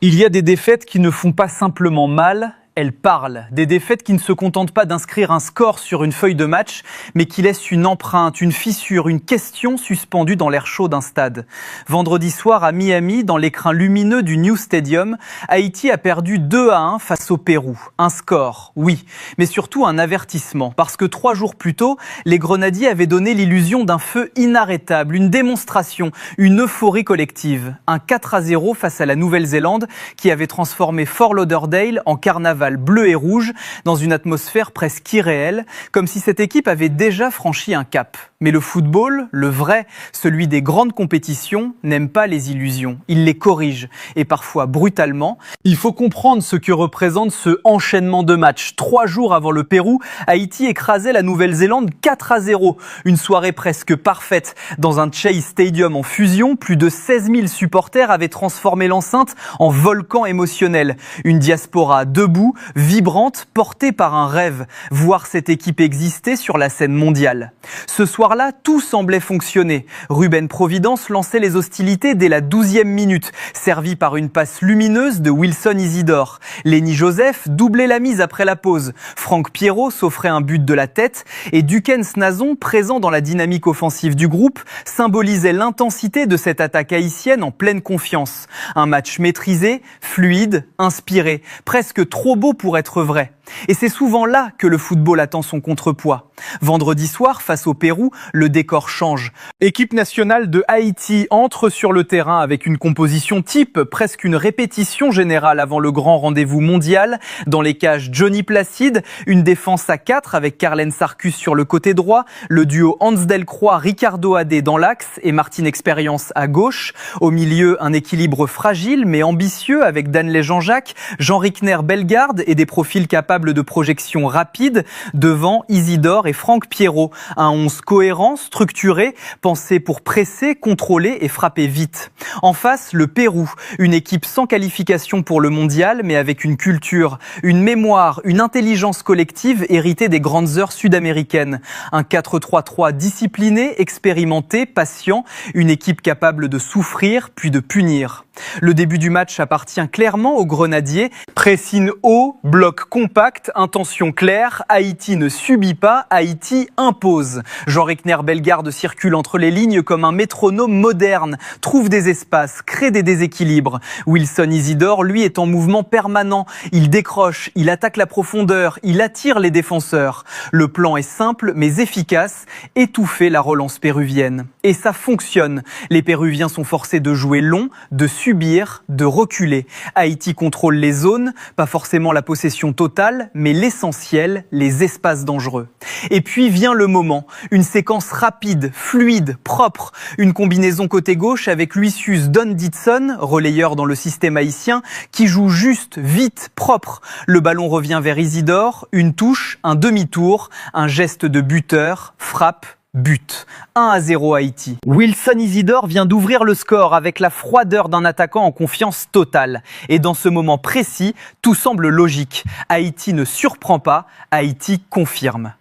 Il y a des défaites qui ne font pas simplement mal, elles parlent. Des défaites qui ne se contentent pas d'inscrire un score sur une feuille de match, mais qui laissent une empreinte, une fissure, une question suspendue dans l'air chaud d'un stade. Vendredi soir à Miami, dans l'écrin lumineux du New Stadium, Haïti a perdu 2-1 face au Pérou. Un score, oui, mais surtout un avertissement. Parce que 3 jours plus tôt, les Grenadiers avaient donné l'illusion d'un feu inarrêtable, une démonstration, une euphorie collective. Un 4-0 face à la Nouvelle-Zélande qui avait transformé Fort Lauderdale en carnaval bleu et rouge dans une atmosphère presque irréelle, comme si cette équipe avait déjà franchi un cap. Mais le football, le vrai, celui des grandes compétitions, n'aime pas les illusions. Il les corrige, et parfois brutalement. Il faut comprendre ce que représente ce enchaînement de matchs. 3 jours avant le Pérou, Haïti écrasait la Nouvelle-Zélande 4-0. Une soirée presque parfaite. Dans un Chase Stadium en fusion, plus de 16 000 supporters avaient transformé l'enceinte en volcan émotionnel. Une diaspora debout, vibrante, portée par un rêve. Voir cette équipe exister sur la scène mondiale. Ce soir-là, tout semblait fonctionner. Ruben Providence lançait les hostilités dès la 12e minute, servi par une passe lumineuse de Wilson Isidore. Lenny Joseph doublait la mise après la pause. Franck Pierrot s'offrait un but de la tête et Dukens Nazon, présent dans la dynamique offensive du groupe, symbolisait l'intensité de cette attaque haïtienne en pleine confiance. Un match maîtrisé, fluide, inspiré, presque trop beau pour être vrai. Et c'est souvent là que le football attend son contrepoids. Vendredi soir, face au Pérou, le décor change. Équipe nationale de Haïti entre sur le terrain avec une composition type, presque une répétition générale avant le grand rendez-vous mondial. Dans les cages, Johnny Placide, une défense à 4 avec Carlen Sarkus sur le côté droit, le duo Hans Delcroix, Ricardo Adé dans l'axe et Martin Expérience à gauche. Au milieu, un équilibre fragile mais ambitieux avec Danley Jean-Jacques, Jean Rickner Bellegarde et des profils capables de projection rapide. Devant, Isidore et Franck Pierrot. Un 11 cohérent, structuré, pensé pour presser, contrôler et frapper vite. En face, le Pérou. Une équipe sans qualification pour le mondial, mais avec une culture, une mémoire, une intelligence collective héritée des grandes heures sud-américaines. Un 4-3-3 discipliné, expérimenté, patient. Une équipe capable de souffrir, puis de punir. Le début du match appartient clairement aux Grenadiers. Pressing haut, bloc compact, intention claire. Haïti ne subit pas, Haïti impose. Jean Rickner Bellegarde circule entre les lignes comme un métronome moderne, trouve des espaces, crée des déséquilibres. Wilson Isidore, lui, est en mouvement permanent. Il décroche, il attaque la profondeur, il attire les défenseurs. Le plan est simple mais efficace, étouffer la relance péruvienne. Et ça fonctionne. Les Péruviens sont forcés de jouer long, de subir, de reculer. Haïti contrôle les zones, pas forcément la possession totale, mais l'essentiel, les espaces dangereux. Et puis vient le moment, une séquence rapide, fluide, propre, une combinaison côté gauche avec Lucius Don-Ditson, relayeur dans le système haïtien, qui joue juste, vite, propre. Le ballon revient vers Isidore, une touche, un demi-tour, un geste de buteur, frappe, but. 1-0 Haïti. Wilson Isidore vient d'ouvrir le score avec la froideur d'un attaquant en confiance totale. Et dans ce moment précis, tout semble logique. Haïti ne surprend pas, Haïti confirme.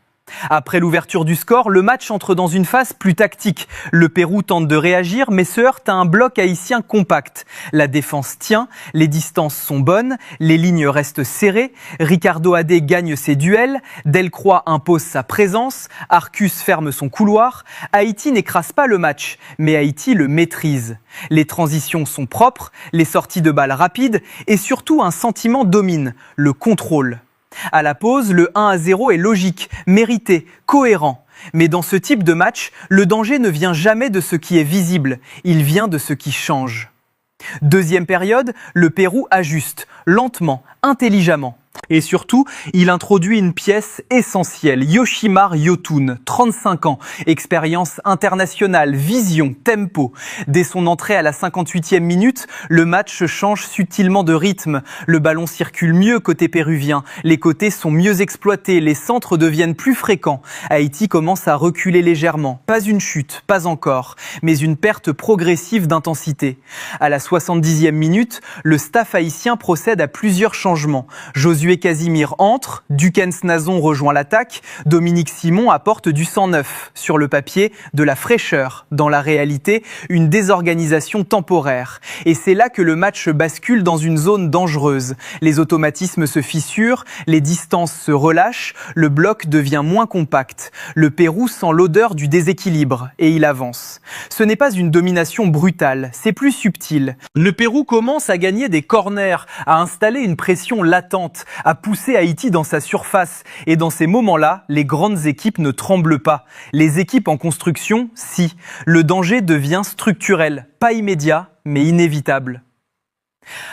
Après l'ouverture du score, le match entre dans une phase plus tactique. Le Pérou tente de réagir mais se heurte à un bloc haïtien compact. La défense tient, les distances sont bonnes, les lignes restent serrées. Ricardo Adé gagne ses duels, Delcroix impose sa présence, Arcus ferme son couloir. Haïti n'écrase pas le match, mais Haïti le maîtrise. Les transitions sont propres, les sorties de balles rapides et surtout un sentiment domine, le contrôle. À la pause, le 1-0 est logique, mérité, cohérent. Mais dans ce type de match, le danger ne vient jamais de ce qui est visible, il vient de ce qui change. Deuxième période, le Pérou ajuste, lentement, intelligemment. Et surtout, il introduit une pièce essentielle, Yoshimar Yotun, 35 ans, expérience internationale, vision, tempo. Dès son entrée à la 58e minute, le match change subtilement de rythme. Le ballon circule mieux côté péruvien, les côtés sont mieux exploités, les centres deviennent plus fréquents. Haïti commence à reculer légèrement, pas une chute, pas encore, mais une perte progressive d'intensité. À la 70e minute, le staff haïtien procède à plusieurs changements. Josué Casimir entre, Dukens Nazon rejoint l'attaque, Dominique Simon apporte du sang neuf. Sur le papier, de la fraîcheur. Dans la réalité, une désorganisation temporaire. Et c'est là que le match bascule dans une zone dangereuse. Les automatismes se fissurent, les distances se relâchent, le bloc devient moins compact. Le Pérou sent l'odeur du déséquilibre et il avance. Ce n'est pas une domination brutale, c'est plus subtil. Le Pérou commence à gagner des corners, à installer une pression latente, à pousser Haïti dans sa surface. Et dans ces moments-là, les grandes équipes ne tremblent pas. Les équipes en construction, si. Le danger devient structurel, pas immédiat, mais inévitable.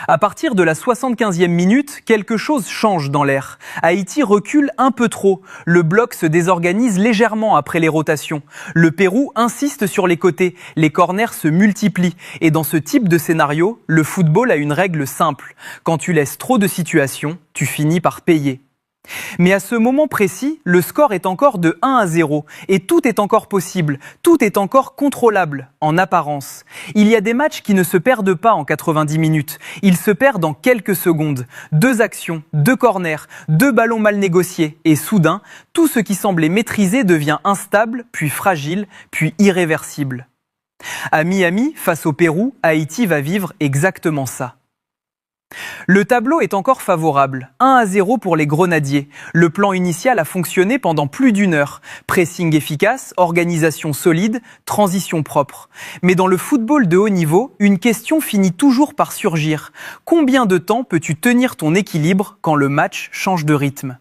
À partir de la 75e minute, quelque chose change dans l'air. Haïti recule un peu trop. Le bloc se désorganise légèrement après les rotations. Le Pérou insiste sur les côtés. Les corners se multiplient. Et dans ce type de scénario, le football a une règle simple. Quand tu laisses trop de situations, tu finis par payer. Mais à ce moment précis, le score est encore de 1-0 et tout est encore possible, tout est encore contrôlable, en apparence. Il y a des matchs qui ne se perdent pas en 90 minutes, ils se perdent en quelques secondes. 2 actions, 2 corners, 2 ballons mal négociés et soudain, tout ce qui semblait maîtrisé devient instable, puis fragile, puis irréversible. À Miami, face au Pérou, Haïti va vivre exactement ça. Le tableau est encore favorable, 1-0 pour les Grenadiers. Le plan initial a fonctionné pendant plus d'1 heure. Pressing efficace, organisation solide, transition propre. Mais dans le football de haut niveau, une question finit toujours par surgir. Combien de temps peux-tu tenir ton équilibre quand le match change de rythme ?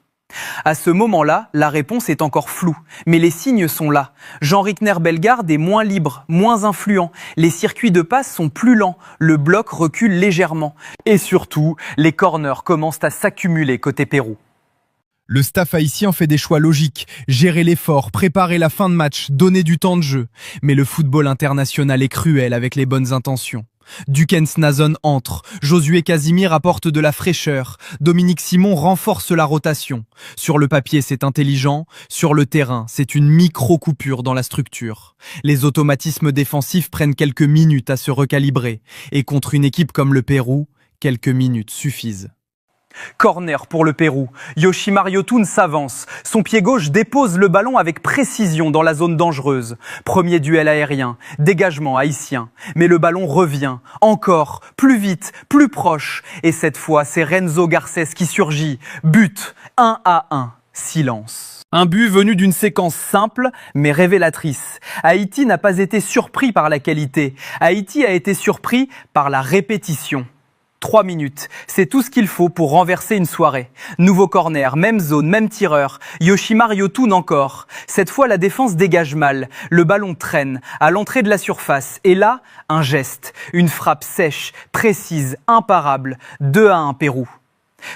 À ce moment-là, la réponse est encore floue, mais les signes sont là. Jean Rickner Bellegarde est moins libre, moins influent. Les circuits de passe sont plus lents, le bloc recule légèrement. Et surtout, les corners commencent à s'accumuler côté Pérou. Le staff haïtien fait des choix logiques, gérer l'effort, préparer la fin de match, donner du temps de jeu. Mais le football international est cruel avec les bonnes intentions. Dukens Nazon entre, Josué Casimir apporte de la fraîcheur, Dominique Simon renforce la rotation. Sur le papier, c'est intelligent, sur le terrain, c'est une micro-coupure dans la structure. Les automatismes défensifs prennent quelques minutes à se recalibrer, et contre une équipe comme le Pérou, quelques minutes suffisent. Corner pour le Pérou. Yoshimar Yotun s'avance. Son pied gauche dépose le ballon avec précision dans la zone dangereuse. Premier duel aérien. Dégagement haïtien. Mais le ballon revient. Encore. Plus vite. Plus proche. Et cette fois, c'est Renzo Garcés qui surgit. But. 1-1. Silence. Un but venu d'une séquence simple, mais révélatrice. Haïti n'a pas été surpris par la qualité. Haïti a été surpris par la répétition. 3 minutes, c'est tout ce qu'il faut pour renverser une soirée. Nouveau corner, même zone, même tireur. Yoshimar Yotun encore. Cette fois, la défense dégage mal. Le ballon traîne à l'entrée de la surface. Et là, un geste. Une frappe sèche, précise, imparable. 2-1 Pérou.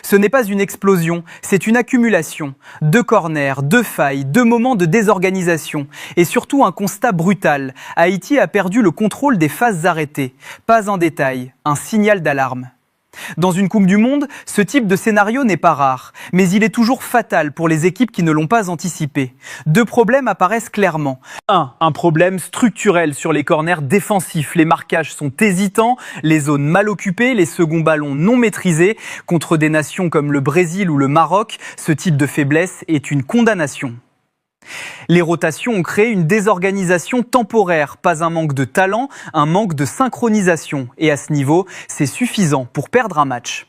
Ce n'est pas une explosion, c'est une accumulation. 2 corners, 2 failles, 2 moments de désorganisation. Et surtout un constat brutal. Haïti a perdu le contrôle des phases arrêtées. Pas en détail, un signal d'alarme. Dans une Coupe du Monde, ce type de scénario n'est pas rare, mais il est toujours fatal pour les équipes qui ne l'ont pas anticipé. 2 problèmes apparaissent clairement. Un problème structurel sur les corners défensifs. Les marquages sont hésitants, les zones mal occupées, les seconds ballons non maîtrisés. Contre des nations comme le Brésil ou le Maroc, ce type de faiblesse est une condamnation. Les rotations ont créé une désorganisation temporaire, pas un manque de talent, un manque de synchronisation. Et à ce niveau, c'est suffisant pour perdre un match.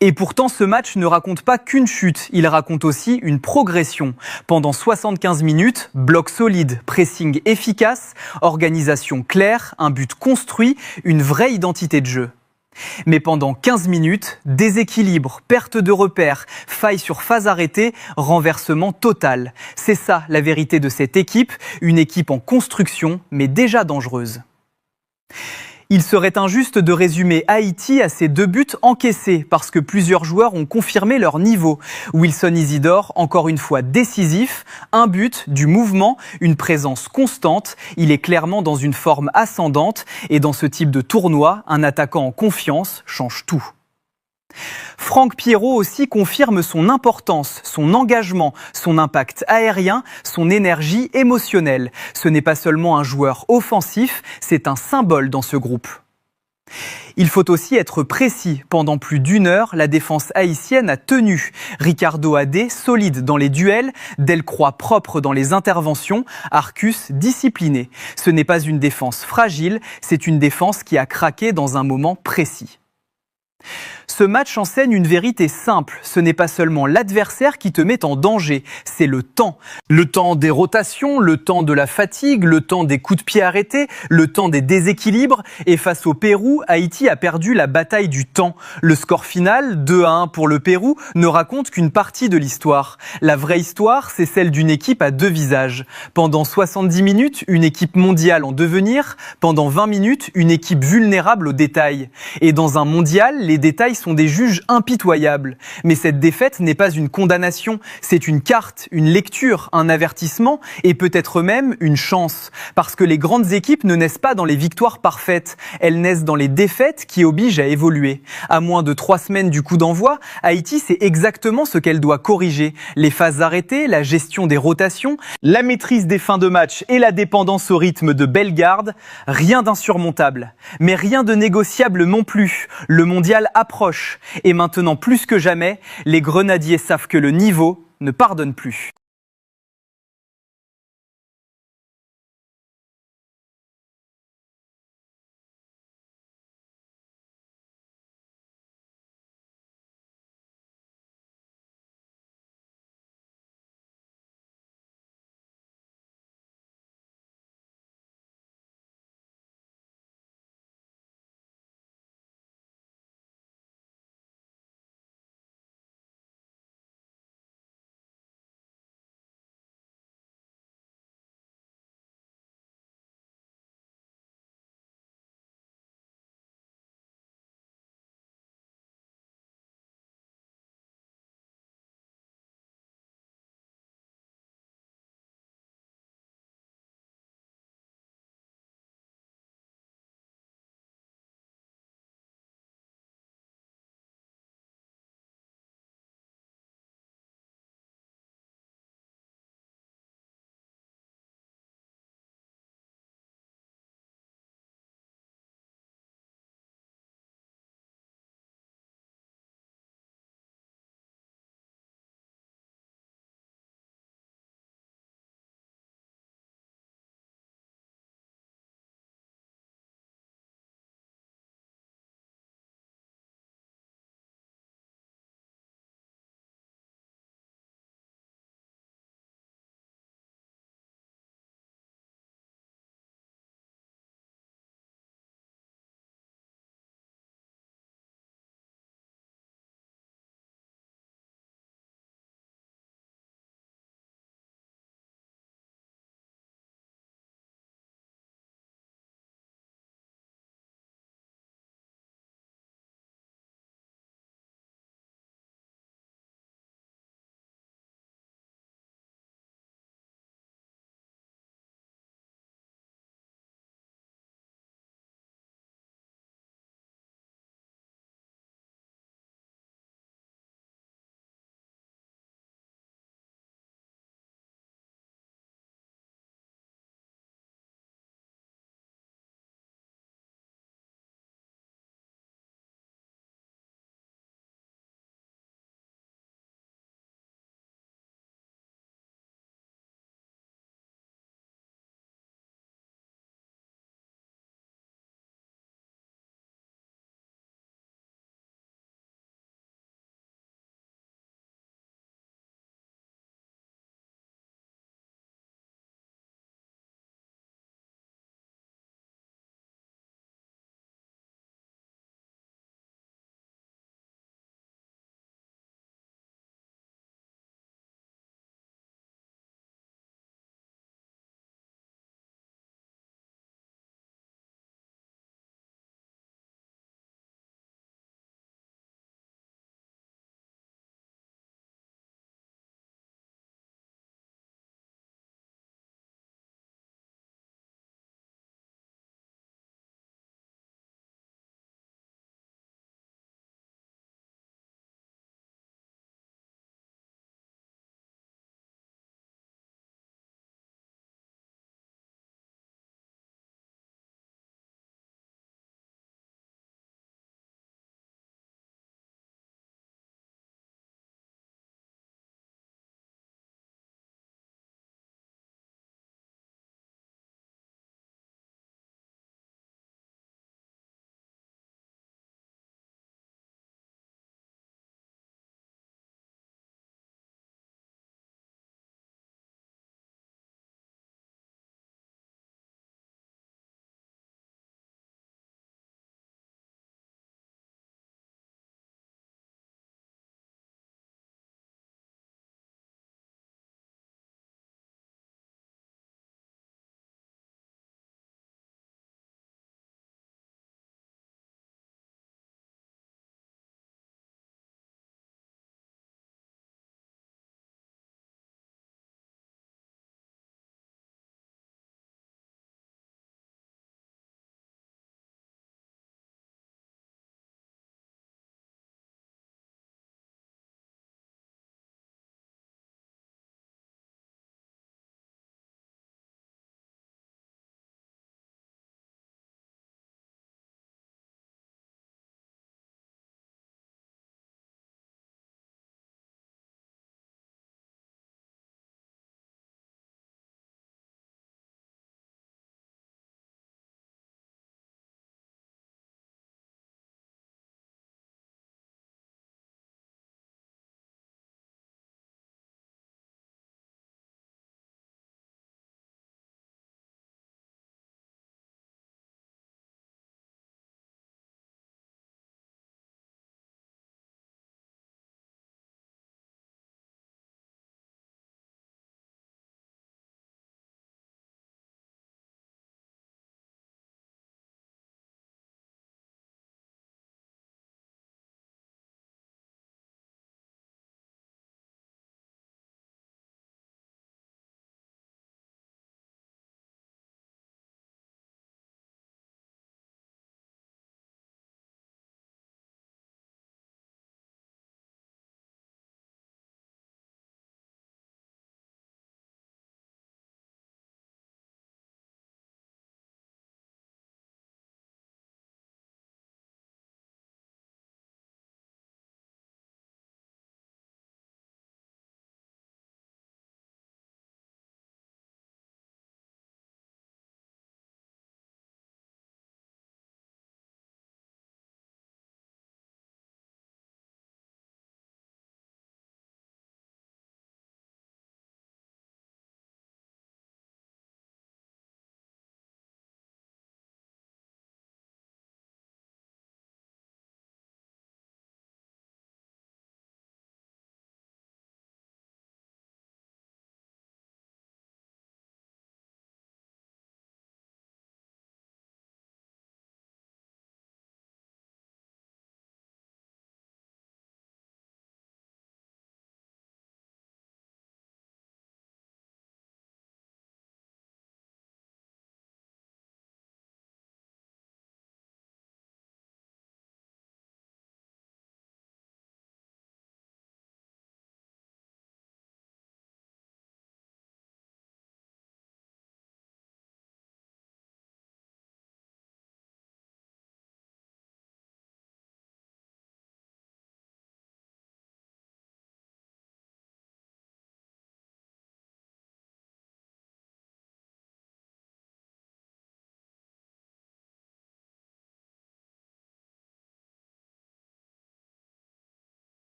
Et pourtant, ce match ne raconte pas qu'une chute, il raconte aussi une progression. Pendant 75 minutes, bloc solide, pressing efficace, organisation claire, un but construit, une vraie identité de jeu. Mais pendant 15 minutes, déséquilibre, perte de repères, faille sur phase arrêtée, renversement total. C'est ça la vérité de cette équipe, une équipe en construction, mais déjà dangereuse. Il serait injuste de résumer Haïti à ces 2 buts encaissés parce que plusieurs joueurs ont confirmé leur niveau. Wilson Isidore, encore une fois décisif, un but, du mouvement, une présence constante. Il est clairement dans une forme ascendante et dans ce type de tournoi, un attaquant en confiance change tout. Franck Pierrot aussi confirme son importance, son engagement, son impact aérien, son énergie émotionnelle. Ce n'est pas seulement un joueur offensif, c'est un symbole dans ce groupe. Il faut aussi être précis. Pendant plus d'une heure, la défense haïtienne a tenu. Ricardo Adé, solide dans les duels, Delcroix propre dans les interventions, Arcus discipliné. Ce n'est pas une défense fragile, c'est une défense qui a craqué dans un moment précis. Ce match enseigne une vérité simple. Ce n'est pas seulement l'adversaire qui te met en danger, c'est le temps. Le temps des rotations, le temps de la fatigue, le temps des coups de pied arrêtés, le temps des déséquilibres. Et face au Pérou, Haïti a perdu la bataille du temps. Le score final, 2-1 pour le Pérou, ne raconte qu'une partie de l'histoire. La vraie histoire, c'est celle d'une équipe à deux visages. Pendant 70 minutes, une équipe mondiale en devenir. Pendant 20 minutes, une équipe vulnérable aux détails. Et dans un mondial, les détails sont des juges impitoyables. Mais cette défaite n'est pas une condamnation, c'est une carte, une lecture, un avertissement et peut-être même une chance. Parce que les grandes équipes ne naissent pas dans les victoires parfaites, elles naissent dans les défaites qui obligent à évoluer. À moins de 3 semaines du coup d'envoi, Haïti sait exactement ce qu'elle doit corriger. Les phases arrêtées, la gestion des rotations, la maîtrise des fins de match et la dépendance au rythme de Bellegarde, rien d'insurmontable. Mais rien de négociable non plus. Le mondial approche. Et maintenant, plus que jamais, les Grenadiers savent que le niveau ne pardonne plus.